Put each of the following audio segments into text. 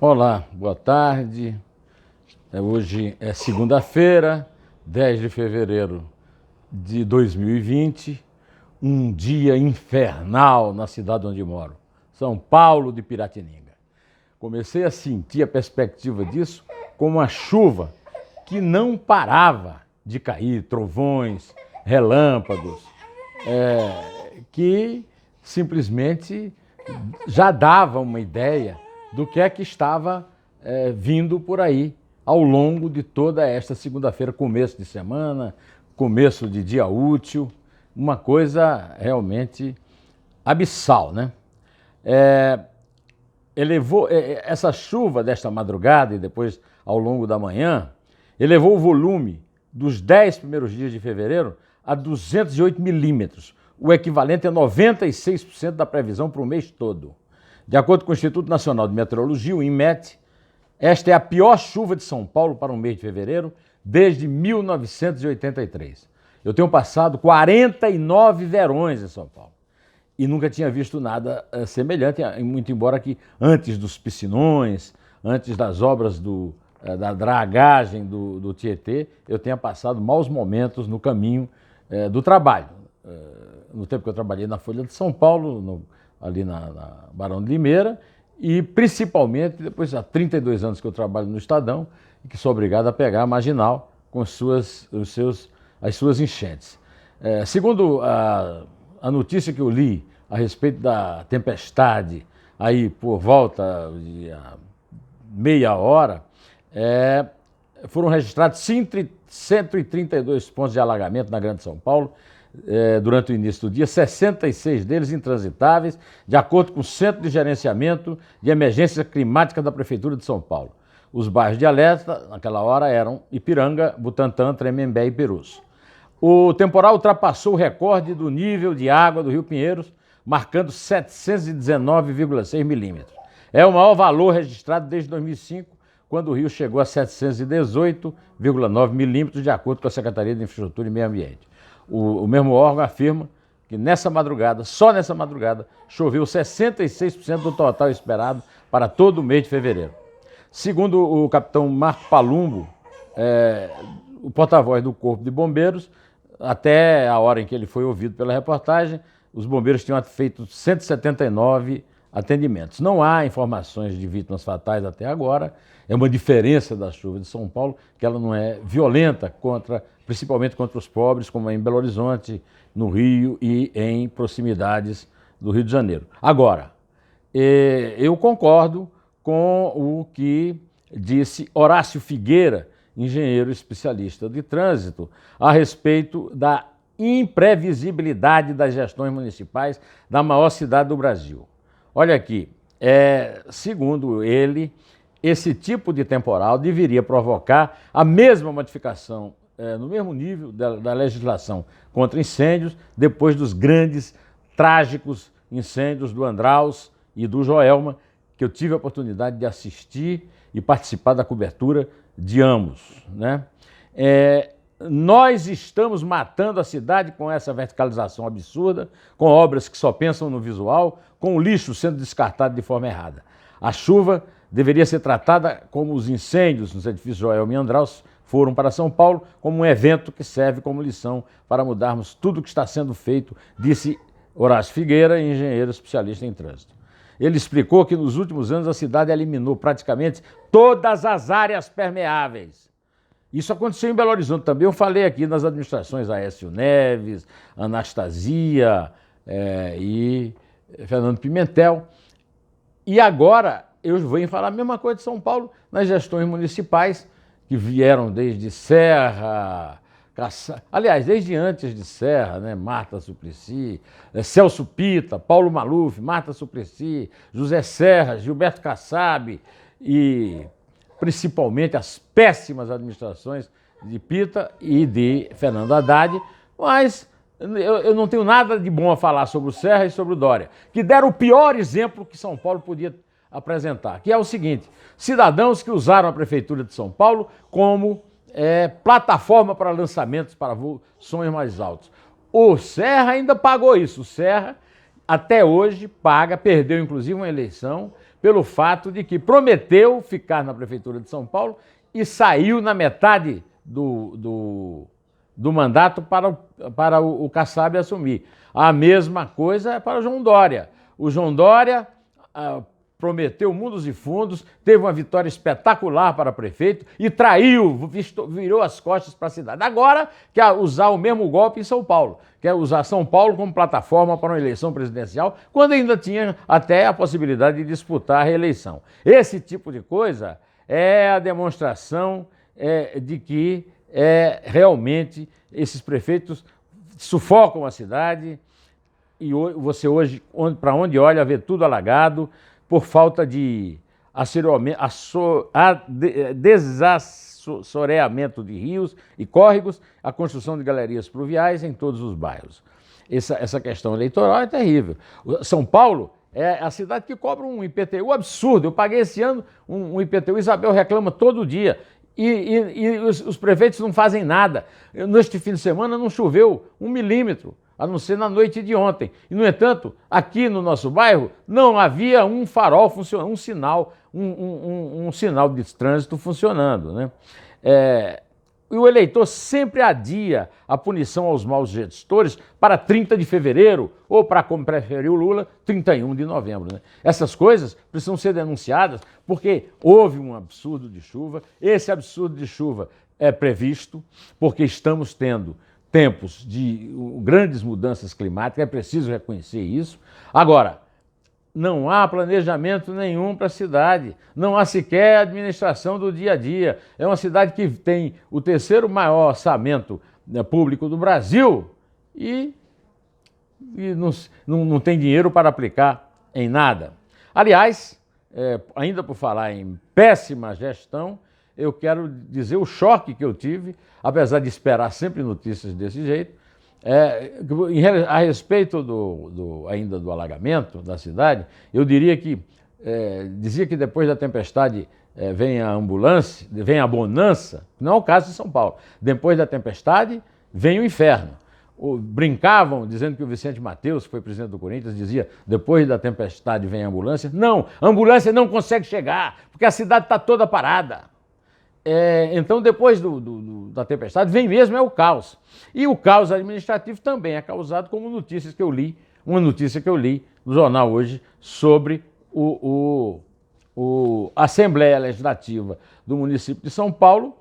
Olá, boa tarde. Hoje é segunda-feira, 10 de fevereiro de 2020, um dia infernal na cidade onde moro, São Paulo de Piratininga. Comecei a sentir a perspectiva disso com uma chuva que não parava de cair, trovões, relâmpagos, que simplesmente já dava uma ideia do que é que estava vindo por aí ao longo de toda esta segunda-feira, começo de semana, começo de dia útil, uma coisa realmente abissal, né? Essa chuva desta madrugada e depois ao longo da manhã, elevou o volume dos 10 primeiros dias de fevereiro a 208 milímetros, o equivalente a 96% da previsão para o mês todo. De acordo com o Instituto Nacional de Meteorologia, o INMET, esta é a pior chuva de São Paulo para o mês de fevereiro desde 1983. Eu tenho passado 49 verões em São Paulo e nunca tinha visto nada semelhante, muito embora que antes dos piscinões, antes das obras da dragagem do Tietê, eu tenha passado maus momentos no caminho do trabalho. No tempo que eu trabalhei na Folha de São Paulo, ali na Barão de Limeira, e principalmente depois há 32 anos que eu trabalho no Estadão e que sou obrigado a pegar a Marginal com as suas enchentes. Segundo a notícia que eu li a respeito da tempestade, aí por volta de meia hora, foram registrados 132 pontos de alagamento na Grande São Paulo, durante o início do dia, 66 deles intransitáveis, de acordo com o Centro de Gerenciamento de Emergência Climática da Prefeitura de São Paulo. Os bairros de alerta, naquela hora, eram Ipiranga, Butantã, Tremembé e Perus. O temporal ultrapassou o recorde do nível de água do Rio Pinheiros, marcando 719,6 milímetros. É o maior valor registrado desde 2005, quando o rio chegou a 718,9 milímetros, de acordo com a Secretaria de Infraestrutura e Meio Ambiente. O mesmo órgão afirma que nessa madrugada, só nessa madrugada, choveu 66% do total esperado para todo o mês de fevereiro. Segundo o capitão Marco Palumbo, o porta-voz do Corpo de Bombeiros, até a hora em que ele foi ouvido pela reportagem, os bombeiros tinham feito 179 atendimentos. Não há informações de vítimas fatais até agora. É uma diferença da chuva de São Paulo, que ela não é violenta, principalmente contra os pobres, como é em Belo Horizonte, no Rio e em proximidades do Rio de Janeiro. Agora, eu concordo com o que disse Horácio Figueira, engenheiro especialista de trânsito, a respeito da imprevisibilidade das gestões municipais da maior cidade do Brasil. Olha aqui, segundo ele, esse tipo de temporal deveria provocar a mesma modificação, no mesmo nível da legislação contra incêndios, depois dos grandes, trágicos incêndios do Andraus e do Joelma, que eu tive a oportunidade de assistir e participar da cobertura de ambos, né? Nós estamos matando a cidade com essa verticalização absurda, com obras que só pensam no visual, com o lixo sendo descartado de forma errada. A chuva deveria ser tratada como os incêndios nos edifícios Joelma e Andraus foram para São Paulo, como um evento que serve como lição para mudarmos tudo o que está sendo feito, disse Horácio Figueira, engenheiro especialista em trânsito. Ele explicou que nos últimos anos a cidade eliminou praticamente todas as áreas permeáveis. Isso aconteceu em Belo Horizonte também. Eu falei aqui nas administrações Aécio Neves, Anastasia e Fernando Pimentel. E agora eu venho falar a mesma coisa de São Paulo nas gestões municipais, que vieram desde Serra, aliás, desde antes de Serra, né? Marta Suplicy, Celso Pitta, Paulo Maluf, Marta Suplicy, José Serra, Gilberto Kassab e principalmente as péssimas administrações de Pitta e de Fernando Haddad, mas eu não tenho nada de bom a falar sobre o Serra e sobre o Dória, que deram o pior exemplo que São Paulo podia apresentar, que é o seguinte: cidadãos que usaram a Prefeitura de São Paulo como plataforma para lançamentos para sonhos mais altos. O Serra ainda pagou isso. O Serra, até hoje, perdeu inclusive uma eleição, pelo fato de que prometeu ficar na Prefeitura de São Paulo e saiu na metade do mandato para o Kassab assumir. A mesma coisa é para o João Dória. O João Dória prometeu mundos e fundos, teve uma vitória espetacular para prefeito e traiu, virou as costas para a cidade. Agora quer usar o mesmo golpe em São Paulo, quer usar São Paulo como plataforma para uma eleição presidencial, quando ainda tinha até a possibilidade de disputar a reeleição. Esse tipo de coisa é a demonstração de que realmente esses prefeitos sufocam a cidade e você hoje, para onde olha, vê tudo alagado, por falta de desassoreamento de rios e córregos, a construção de galerias pluviais em todos os bairros. Essa questão eleitoral é terrível. São Paulo é a cidade que cobra um IPTU absurdo. Eu paguei esse ano um IPTU, Isabel reclama todo dia. E os prefeitos não fazem nada. Neste fim de semana não choveu 1 milímetro, a não ser na noite de ontem. E, no entanto, aqui no nosso bairro não havia um farol funcionando, um sinal de trânsito funcionando, né? E o eleitor sempre adia a punição aos maus gestores para 30 de fevereiro ou para, como preferiu Lula, 31 de novembro. Né? Essas coisas precisam ser denunciadas porque houve um absurdo de chuva. Esse absurdo de chuva é previsto porque estamos tendo tempos de grandes mudanças climáticas, é preciso reconhecer isso. Agora, não há planejamento nenhum para a cidade, não há sequer administração do dia a dia. É uma cidade que tem o terceiro maior orçamento público do Brasil e não tem dinheiro para aplicar em nada. Aliás, ainda por falar em péssima gestão, eu quero dizer o choque que eu tive, apesar de esperar sempre notícias desse jeito, a respeito ainda do alagamento da cidade, eu diria dizia que depois da tempestade vem a ambulância, vem a bonança, não é o caso de São Paulo. Depois da tempestade vem o inferno. Brincavam dizendo que o Vicente Mateus, que foi presidente do Corinthians, dizia depois da tempestade vem a ambulância. Não, a ambulância não consegue chegar, porque a cidade está toda parada. Então, depois da tempestade, vem mesmo o caos. E o caos administrativo também é causado como notícias que eu li, uma notícia que eu li no jornal hoje sobre a Assembleia Legislativa do município de São Paulo,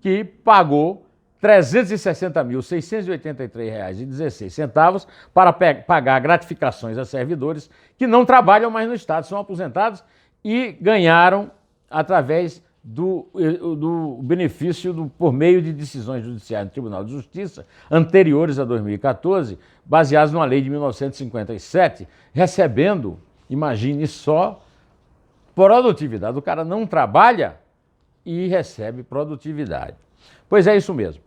que pagou R$ 360.683,16 para pagar gratificações a servidores que não trabalham mais no Estado, são aposentados e ganharam através do benefício por meio de decisões judiciais do Tribunal de Justiça anteriores a 2014, baseadas numa lei de 1957, recebendo, imagine só, produtividade. O cara não trabalha e recebe produtividade. Pois é isso mesmo.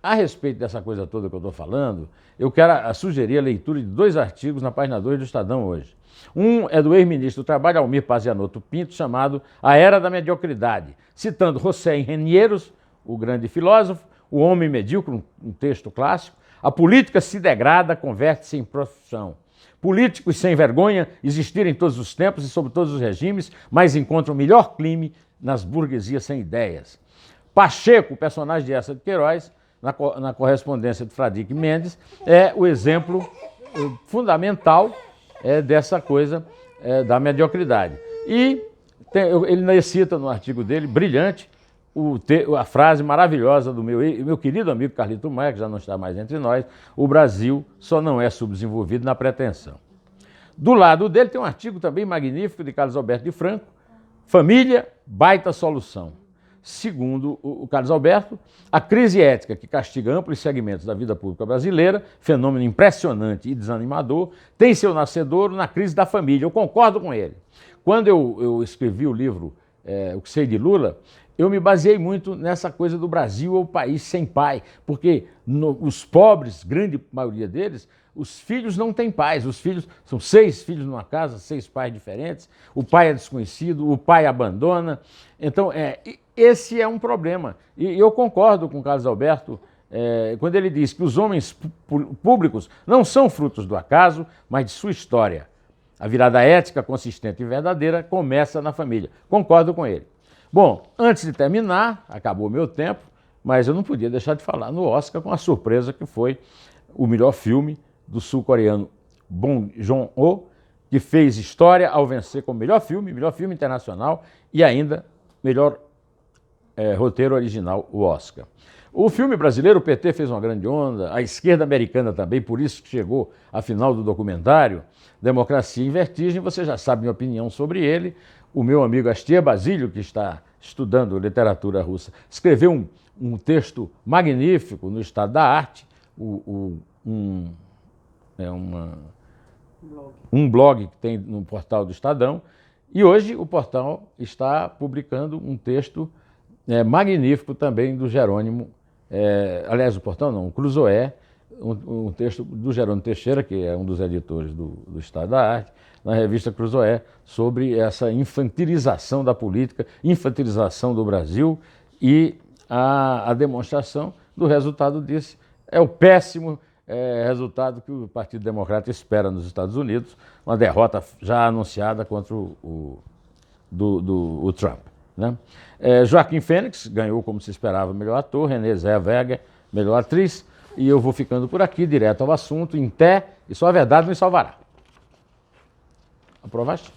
A respeito dessa coisa toda que eu estou falando, eu quero sugerir a leitura de 2 artigos na página 2 do Estadão hoje. Um é do ex-ministro do Trabalho, Almir Pazianotto Pinto, chamado A Era da Mediocridade, citando José Engenheiros, o grande filósofo, O Homem Medíocre, um texto clássico. A política se degrada, converte-se em profissão. Políticos sem vergonha existirem em todos os tempos e sob todos os regimes, mas encontram o melhor clima nas burguesias sem ideias. Pacheco, o personagem de Eça de Queiroz, na correspondência de Fradique Mendes, é o exemplo fundamental dessa coisa da mediocridade. E ele cita no artigo dele, brilhante, a frase maravilhosa do meu querido amigo Carlito Maia, que já não está mais entre nós: o Brasil só não é subdesenvolvido na pretensão. Do lado dele tem um artigo também magnífico de Carlos Alberto de Franco, Família, baita solução. Segundo o Carlos Alberto, a crise ética que castiga amplos segmentos da vida pública brasileira, fenômeno impressionante e desanimador, tem seu nascedouro na crise da família. Eu concordo com ele. Quando eu escrevi o livro O que Sei de Lula, eu me baseei muito nessa coisa do Brasil é o país sem pai, porque os pobres, grande maioria deles, os filhos não têm pais, os filhos são 6 filhos numa casa, 6 pais diferentes, o pai é desconhecido, o pai abandona. Então, esse é um problema. E eu concordo com o Carlos Alberto quando ele diz que os homens públicos não são frutos do acaso, mas de sua história. A virada ética, consistente e verdadeira começa na família. Concordo com ele. Bom, antes de terminar, acabou o meu tempo, mas eu não podia deixar de falar no Oscar com a surpresa que foi o melhor filme do sul-coreano Bong Joon-ho, que fez história ao vencer como melhor filme internacional e ainda melhor roteiro original, o Oscar. O filme brasileiro, o PT fez uma grande onda, a esquerda americana também, por isso que chegou à final do documentário, Democracia em Vertigem. Você já sabe minha opinião sobre ele. O meu amigo Astia Basílio, que está estudando literatura russa, escreveu um texto magnífico no Estado da Arte, um blog que tem no portal do Estadão, e hoje o portal está publicando um texto magnífico também do Jerônimo, aliás, o portal não, o Cruzoé, um texto do Jerônimo Teixeira, que é um dos editores do Estado da Arte, na revista Cruzoé, sobre essa infantilização da política, infantilização do Brasil e a demonstração do resultado disso. É o péssimo resultado que o Partido Democrata espera nos Estados Unidos, uma derrota já anunciada contra o Trump. Né? Joaquim Fênix ganhou, como se esperava, melhor ator, Renée Zellweger, melhor atriz, e eu vou ficando por aqui, direto ao assunto, em té, e só a verdade nos salvará. Aprovaste?